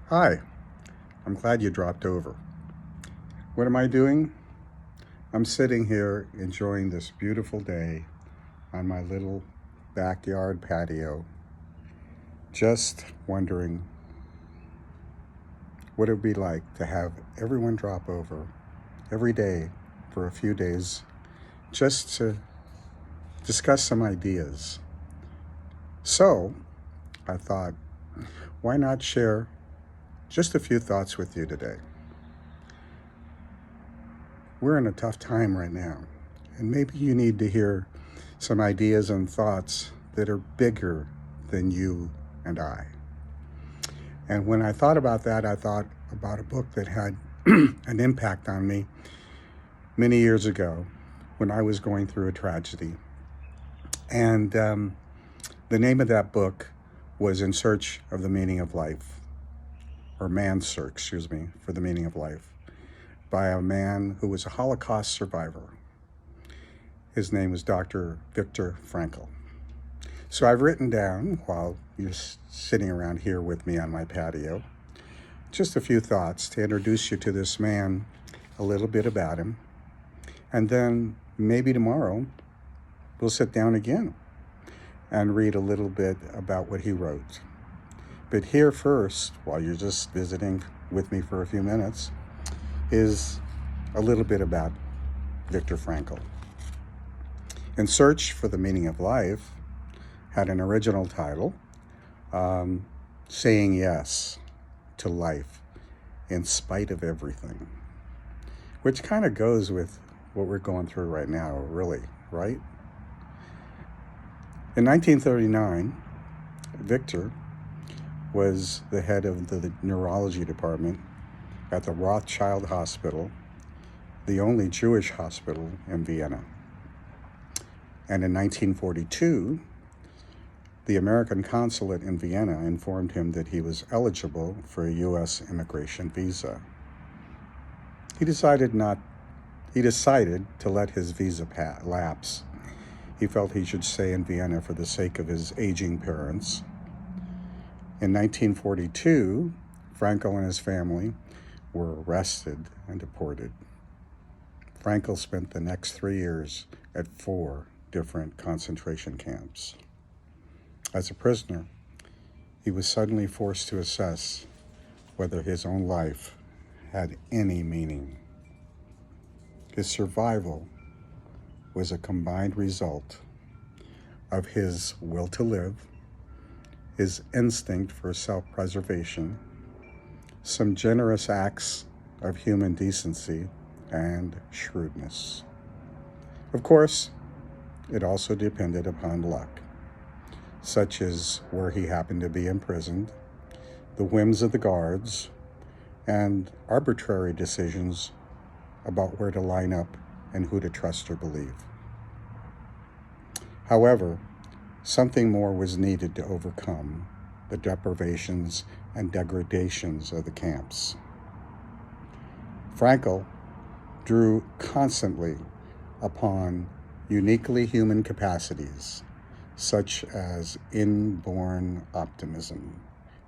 Hi, I'm glad you dropped over. What am I doing? I'm sitting here enjoying this beautiful day on my little backyard patio, just wondering what it would be like to have everyone drop over every day for a few days just to discuss some ideas. So I thought, why not share just a few thoughts with you today? We're in a tough time right now, and maybe you need to hear some ideas and thoughts that are bigger than you and I. And when I thought about that, I thought about a book that had an impact on me many years ago when I was going through a tragedy. And the name of that book was In Search of the Meaning of Life, or Man's Search, excuse me, for the Meaning of Life, by a man who was a Holocaust survivor. His name was Dr. Viktor Frankl. So I've written down, while you're sitting around here with me on my patio, just a few thoughts to introduce you to this man, a little bit about him, and then maybe tomorrow we'll sit down again and read a little bit about what he wrote. But here first, while you're just visiting with me for a few minutes, is a little bit about Viktor Frankl. In Search for the Meaning of Life had an original title, Saying Yes to Life in Spite of Everything, which kind of goes with what we're going through right now, really, right? In 1939, Victor was the head of the neurology department at the Rothschild Hospital, the only Jewish hospital in Vienna. And in 1942, the American consulate in Vienna informed him that he was eligible for a U.S. immigration visa. He decided to let his visa lapse. He felt he should stay in Vienna for the sake of his aging parents. In 1942, Frankl and his family were arrested and deported. Frankl spent the next 3 years at 4 different concentration camps. As a prisoner, he was suddenly forced to assess whether his own life had any meaning. His survival was a combined result of his will to live, his instinct for self-preservation, some generous acts of human decency, and shrewdness. Of course, it also depended upon luck, such as where he happened to be imprisoned, the whims of the guards, and arbitrary decisions about where to line up and who to trust or believe. However, something more was needed to overcome the deprivations and degradations of the camps. Frankl drew constantly upon uniquely human capacities, such as inborn optimism,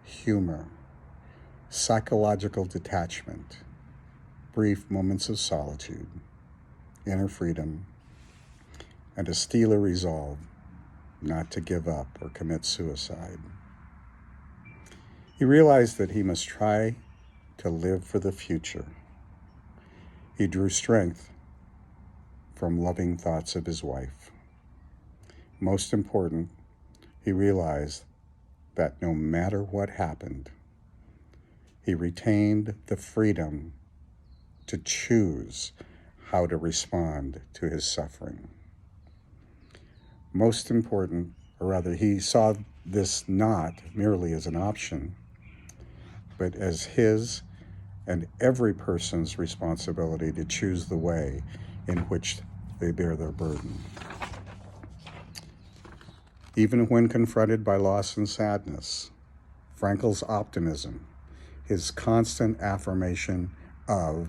humor, psychological detachment, brief moments of solitude, inner freedom, and a steely resolve not to give up or commit suicide. He realized that he must try to live for the future. He drew strength from loving thoughts of his wife. Most important, he realized that no matter what happened, he retained the freedom to choose how to respond to his suffering. Most important, or rather, he saw this not merely as an option, but as his and every person's responsibility to choose the way in which they bear their burden. Even when confronted by loss and sadness, Frankl's optimism, his constant affirmation of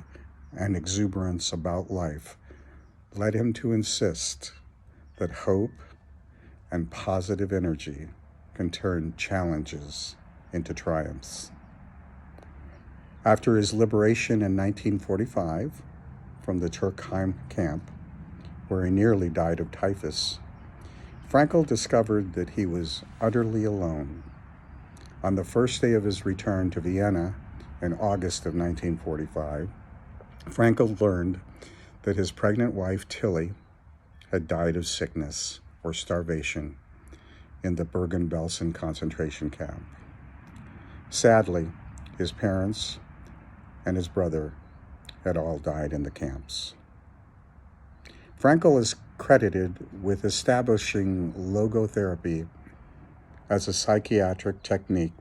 and exuberance about life, led him to insist that hope and positive energy can turn challenges into triumphs. After his liberation in 1945 from the Turkheim camp, where he nearly died of typhus, Frankl discovered that he was utterly alone. On the first day of his return to Vienna in August of 1945, Frankl learned that his pregnant wife, Tilly, had died of sickness or starvation in the Bergen-Belsen concentration camp. Sadly, his parents and his brother had all died in the camps. Frankl is credited with establishing logotherapy as a psychiatric technique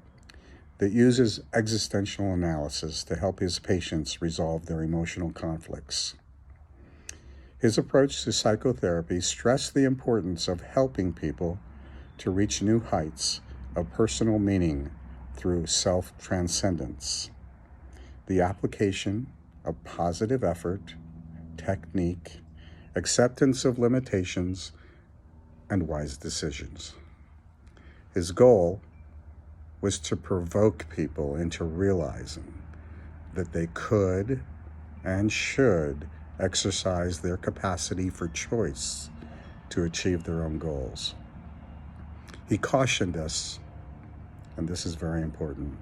that uses existential analysis to help his patients resolve their emotional conflicts. His approach to psychotherapy stressed the importance of helping people to reach new heights of personal meaning through self-transcendence. The application of positive effort, technique, acceptance of limitations, and wise decisions. His goal was to provoke people into realizing that they could and should exercise their capacity for choice to achieve their own goals. He cautioned us, and this is very important,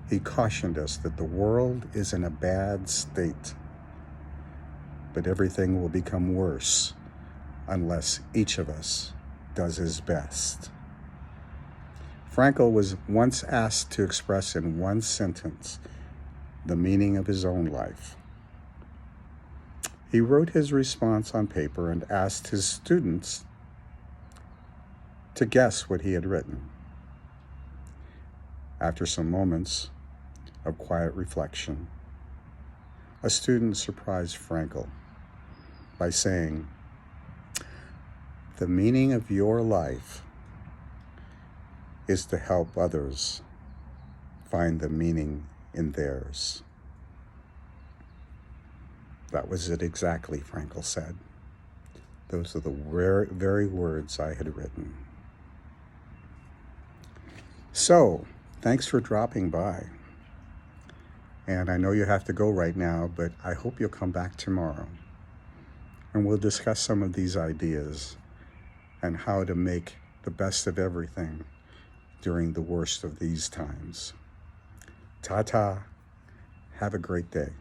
he cautioned us that the world is in a bad state, but everything will become worse unless each of us does his best. Frankl was once asked to express in one sentence the meaning of his own life. He wrote his response on paper and asked his students to guess what he had written. After some moments of quiet reflection, a student surprised Frankl by saying, "The meaning of your life is to help others find the meaning in theirs." That was it exactly, Frankl said. Those are the very words I had written. So, thanks for dropping by. And I know you have to go right now, but I hope you'll come back tomorrow. And we'll discuss some of these ideas and how to make the best of everything during the worst of these times. Ta-ta. Have a great day.